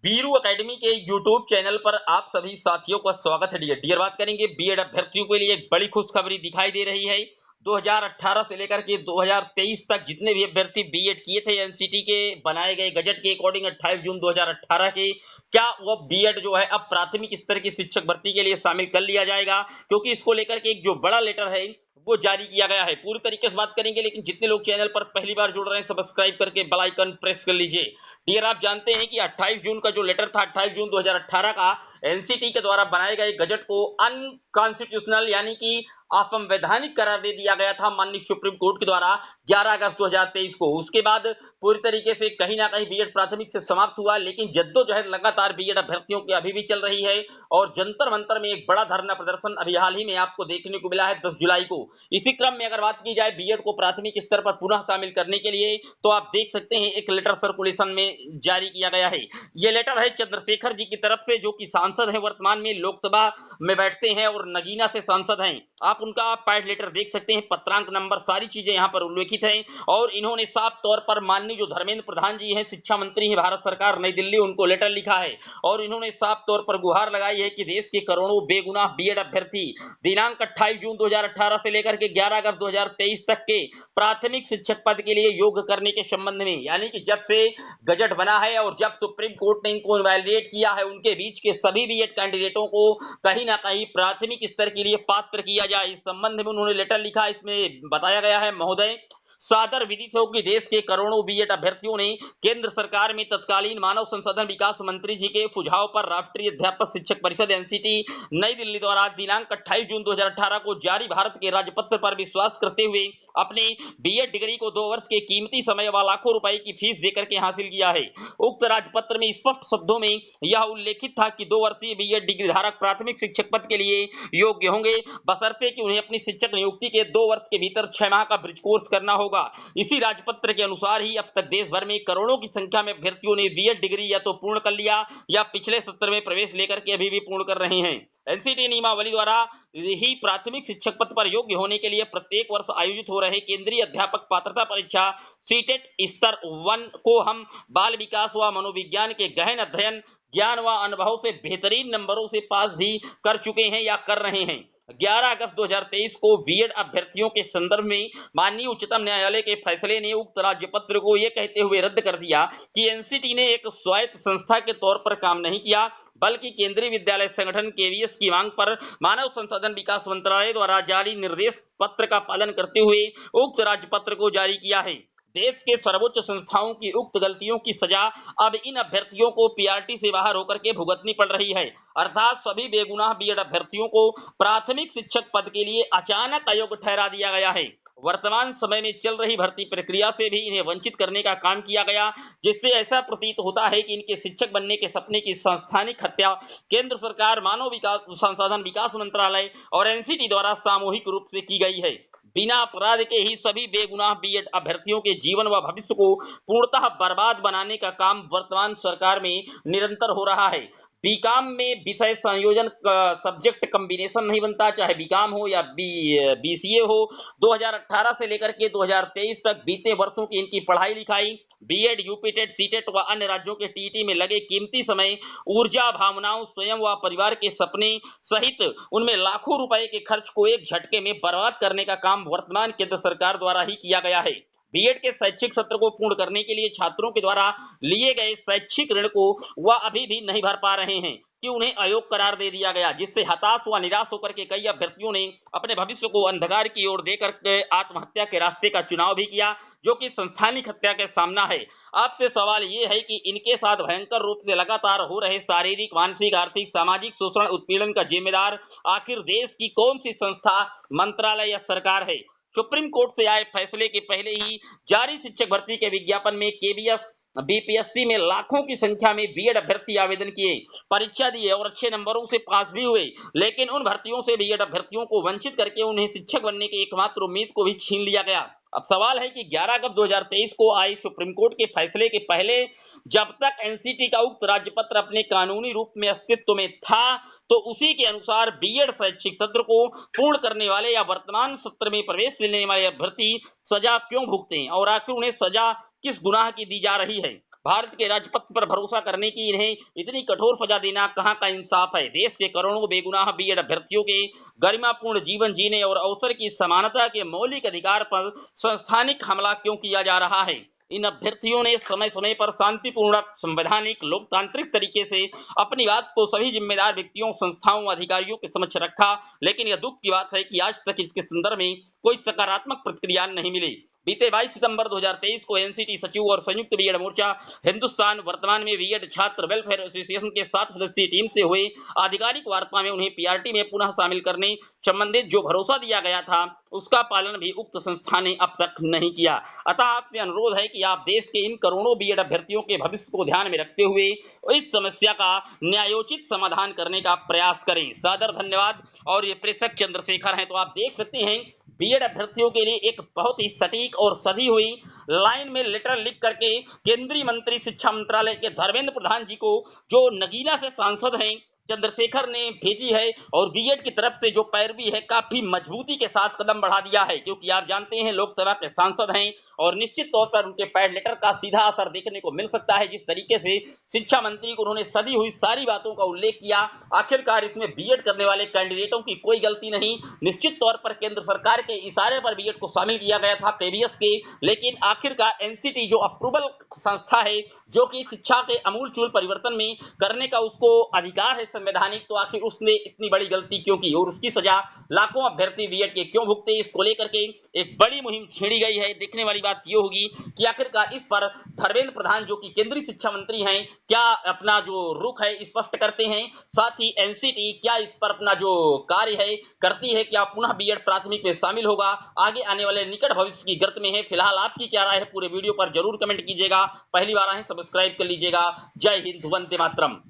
Veeru academy के YouTube channel पर आप सभी साथियों का स्वागत है। डियर बात करेंगे बीएड अभ्यर्थियों के लिए एक बड़ी खुशखबरी दिखाई दे रही है। 2018 से लेकर के 2023 तक जितने भी अभ्यर्थी बीएड किए थे एनसीटी के बनाए गए गजट के अकॉर्डिंग 28 जून 2018 के, क्या वो बीएड जो है अब प्राथमिक स्तर की शिक्षक भर्ती के लिए शामिल कर लिया जाएगा, क्योंकि इसको लेकर के एक जो बड़ा लेटर है वो जारी किया गया है। पूरी तरीके से बात करेंगे, लेकिन जितने लोग चैनल पर पहली बार जुड़ रहे हैं सब्सक्राइब करके बेल आइकन प्रेस कर लीजिए। डियर आप जानते हैं कि 28 जून का जो लेटर था 28 जून 2018 का एनसीटी के द्वारा बनाए गए गजट को अनकॉन्स्टिट्यूशनल यानी कि असंवैधानिक करार दे दिया गया था माननीय सुप्रीम कोर्ट के द्वारा 11 अगस्त 2023 को। उसके बाद पूरी तरीके से कहीं ना कहीं बीएड प्राथमिक से समाप्त हुआ, लेकिन जद्दोजहद लगातार बीएड अभ्यर्थियों की अभी भी चल रही है और जंतर मंतर में एक बड़ा धरना प्रदर्शन अभी हाल ही में आपको देखने को मिला है 10 जुलाई को। इसी क्रम में अगर बात की जाए बीएड को प्राथमिक स्तर पर पुनः शामिल करने के लिए, तो आप देख सकते हैं एक लेटर सर्कुलेशन में जारी किया गया है। यह लेटर है चंद्रशेखर जी की तरफ से, जो कि सांसद है, वर्तमान में लोकसभा में बैठते हैं और नगीना से सांसद हैं। आप उनका पैड लेटर देख सकते हैं, पत्रांक नंबर सारी चीजें यहां पर उल्लेखित हैं और इन्होंने साफ तौर पर माननीय जो धर्मेंद्र प्रधान जी हैं, शिक्षा मंत्री हैं भारत सरकार नई दिल्ली, उनको लेटर लिखा है और इन्होंने साफ तौर पर गुहार लगाई है कि देश के करोड़ों बेगुनाह बीएड अभ्यर्थी दिनांक 28 जून 2018 से लेकर के 11 अगस्त 2023 तक के प्राथमिक शिक्षक पद के लिए योग्य करने के संबंध में, यानी कि जब से गजट बना है और जब सुप्रीम कोर्ट ने इनको इनवैलिडेट किया है, उनके बीच के सभी बीएड कैंडिडेटों को कहीं ना कहीं प्राथमिक स्तर के लिए पात्र किया जाए, इस संबंध में उन्होंने लेटर लिखा। इसमें बताया गया है, महोदय सादर विदित हो कि देश के करोड़ों बीएड अभ्यर्थियों ने केंद्र सरकार में तत्कालीन मानव संसाधन विकास मंत्री जी के सुझाव पर राष्ट्रीय अध्यापक शिक्षक परिषद एनसीटी नई दिल्ली द्वारा दिनांक 28 जून 2018 को जारी भारत के राजपत्र पर विश्वास करते हुए अपने बीएड डिग्री को 2 वर्ष के कीमती समय व लाखों रुपए की फीस देकर के हासिल किया है। उक्त राजपत्र में स्पष्ट शब्दों में यह उल्लेखित था कि 2 वर्षीय बीएड डिग्री धारक प्राथमिक शिक्षक पद के लिए योग्य होंगे, बशर्ते कि उन्हें अपनी शिक्षक नियुक्ति के 2 वर्ष के भीतर 6 माह का ब्रिज कोर्स करना होगा। इसी राजपत्र के अनुसार ही अब तक देश भर में करोड़ों की संख्या में अभ्यर्थियों ने बीएड डिग्री या तो पूर्ण कर लिया या पिछले सत्र में प्रवेश लेकर के अभी भी पूर्ण कर रहे हैं। एनसीटी नियमावली द्वारा ही प्राथमिक शिक्षक पद पर योग्य होने के लिए प्रत्येक वर्ष आयोजित हो रहे केंद्रीय अध्यापक पात्रता परीक्षा सीटेट स्तर 1 को हम बाल विकास व मनोविज्ञान के गहन अध्ययन, ज्ञान व अनुभव से बेहतरीन नंबरों से पास भी कर चुके हैं या कर रहे हैं। 11 अगस्त 2023 को बीएड अभ्यर्थियों के संदर्भ में माननीय उच्चतम न्यायालय के फैसले ने उक्त राज्यपत्र को यह कहते हुए रद्द कर दिया कि एनसीटी ने एक स्वायत्त संस्था के तौर पर काम नहीं किया, बल्कि केंद्रीय विद्यालय संगठन केवीएस की मांग पर मानव संसाधन विकास मंत्रालय द्वारा जारी निर्देश पत्र का पालन करते हुए उक्त राज्यपत्र को जारी किया है। देश के सर्वोच्च संस्थाओं की उक्त गलतियों की सजा अब इन अभ्यर्थियों को पीआरटी से बाहर होकर के भुगतनी पड़ रही है, अर्थात सभी बेगुनाह बीएड अभ्यर्थियों को प्राथमिक शिक्षक पद के लिए अचानक अयोग्य ठहरा दिया गया है। वर्तमान समय में चल रही भर्ती प्रक्रिया से भी इन्हें वंचित करने का काम किया गया, जिससे ऐसा प्रतीत होता है कि इनके शिक्षक बनने के सपने की संस्थानिक हत्या केंद्र सरकार, मानव विकास संसाधन विकास मंत्रालय और एनसीटी द्वारा सामूहिक रूप से की गई है। बिना अपराध के ही सभी बेगुनाह बीएड अभ्यर्थियों के जीवन व भविष्य को पूर्णतः बर्बाद बनाने का काम वर्तमान सरकार में निरंतर हो रहा है। बीकॉम में विषय संयोजन सब्जेक्ट कॉम्बिनेशन नहीं बनता, चाहे बीकॉम हो या बीसीए हो। 2018 से लेकर के 2023 तक बीते वर्षों की इनकी पढ़ाई लिखाई, बीएड, यूपीटेट, सीटेट व अन्य राज्यों के टीईटी में लगे कीमती समय, ऊर्जा, भावनाओं, स्वयं व परिवार के सपने सहित उनमें लाखों रुपए के खर्च को एक झटके में बर्बाद करने का काम वर्तमान केंद्र सरकार द्वारा ही किया गया है। बीएड के शैक्षिक सत्र को पूर्ण करने के लिए छात्रों के द्वारा लिए गए शैक्षिक ऋण को वह अभी भी नहीं भर पा रहे हैं कि उन्हें अयोग्य करार दे दिया गया, जिससे हताश व निराश होकर के कई अभ्यर्थियों ने अपने भविष्य को अंधकार की ओर देकर के आत्महत्या के रास्ते का चुनाव भी किया, जो कि संस्थानिक हत्या के सामना है। आपसे सवाल ये है कि इनके साथ भयंकर रूप से लगातार हो रहे शारीरिक, मानसिक, आर्थिक, सामाजिक शोषण, उत्पीड़न का जिम्मेदार आखिर देश की कौन सी संस्था, मंत्रालय या सरकार है? सुप्रीम कोर्ट से आए फैसले के पहले ही जारी शिक्षक भर्ती के विज्ञापन में केवीएस, बीपीएससी में लाखों की संख्या में बीएड अभ्यर्थी आवेदन किए, परीक्षा दिए और अच्छे नंबरों से पास भी हुए, लेकिन उन भर्तियों से बीएड अभ्यर्थियों को वंचित करके उन्हें शिक्षक बनने की एकमात्र उम्मीद को भी छीन लिया गया। अब सवाल है कि 11 अगस्त 2023 को आई सुप्रीम कोर्ट के फैसले के पहले जब तक एनसीटी का उक्त राज्यपत्र अपने कानूनी रूप में अस्तित्व में था, तो उसी के अनुसार बीएड शैक्षिक सत्र को पूर्ण करने वाले या वर्तमान सत्र में प्रवेश लेने वाले अभ्यर्थी सजा क्यों भुगते हैं और आखिर उन्हें सजा किस गुनाह की दी जा रही है? भारत के राजपथ पर भरोसा करने की इन्हें इतनी कठोर सजा देना कहाँ का इंसाफ है। देश के करोड़ों बेगुनाह बीएड अभ्यर्थियों के गरिमापूर्ण जीवन जीने और अवसर की समानता के मौलिक अधिकार पर संस्थानिक हमला क्यों किया जा रहा है। इन अभ्यर्थियों ने समय समय पर शांतिपूर्ण, संवैधानिक, लोकतांत्रिक तरीके से अपनी बात को सभी जिम्मेदार व्यक्तियों, संस्थाओं, अधिकारियों के समक्ष रखा, लेकिन यह दुख की बात है कि आज तक इसके संदर्भ में कोई सकारात्मक प्रतिक्रिया नहीं मिली। बीते 22 सितंबर 2023 को एनसीटी सचिव और संयुक्त बीएड मोर्चा हिंदुस्तान वर्तमान में बीएड छात्र वेलफेयर एसोसिएशन के 7 सदस्यीय टीम से हुए आधिकारिक वार्ता में उन्हें पीआरटी में पुनः शामिल करने संबंधित जो भरोसा दिया गया था, उसका पालन भी उक्त संस्था ने अब तक नहीं किया। अतः आपसे अनुरोध है कि आप देश के इन करोड़ों बीएड अभ्यर्थियों के भविष्य को ध्यान में रखते हुए इस समस्या का न्यायोचित समाधान करने का प्रयास करें। सादर धन्यवाद। और ये प्रेषक चंद्रशेखर हैं। तो आप देख सकते हैं बीएड अभ्यर्थियों के लिए एक बहुत ही सटीक और सधी हुई लाइन में लेटर लिख करके केंद्रीय मंत्री शिक्षा मंत्रालय के धर्मेंद्र प्रधान जी को, जो नगीना से सांसद हैं, चंद्रशेखर ने भेजी है और बीएड की तरफ से जो पैरवी है काफी मजबूती के साथ कदम बढ़ा दिया है, क्योंकि आप जानते हैं लोकसभा के सांसद हैं और निश्चित तौर पर उनके पैड लेटर का सीधा असर देखने को मिल सकता है। जिस तरीके से शिक्षा मंत्री को उन्होंने सदी हुई सारी बातों का उल्लेख किया, आखिरकार इसमें बीएड करने वाले कैंडिडेटों की कोई गलती नहीं। निश्चित तौर पर केंद्र सरकार के इशारे पर बीएड को शामिल किया गया था केवीएस के, लेकिन आखिरकार एनसीटी जो अप्रूवल संस्था है, जो कि शिक्षा के अमूलचूल परिवर्तन में करने का उसको अधिकार है संवैधानिक, तो आखिर उसने इतनी बड़ी गलती क्यों की और उसकी सजा लाखों अभ्यर्थी बीएड के क्यों भुगते, इसको लेकर के एक बड़ी मुहिम छेड़ी गई है। देखने वाली बात ये होगी कि आखिरकार इस पर धर्मेंद्र प्रधान जो कि केंद्रीय शिक्षा मंत्री हैं, क्या अपना जो रुख है स्पष्ट करते हैं, साथ ही एनसीटी क्या इस पर अपना जो कार्य है करती है, क्या पुनः बीएड प्राथमिक में शामिल होगा, आगे आने वाले निकट भविष्य की गर्त में है। फिलहाल आपकी क्या राय है पूरे वीडियो पर जरूर कमेंट कीजिएगा। पहली बार आए सब्सक्राइब कर लीजिएगा। जय हिंद, वंदे मातरम।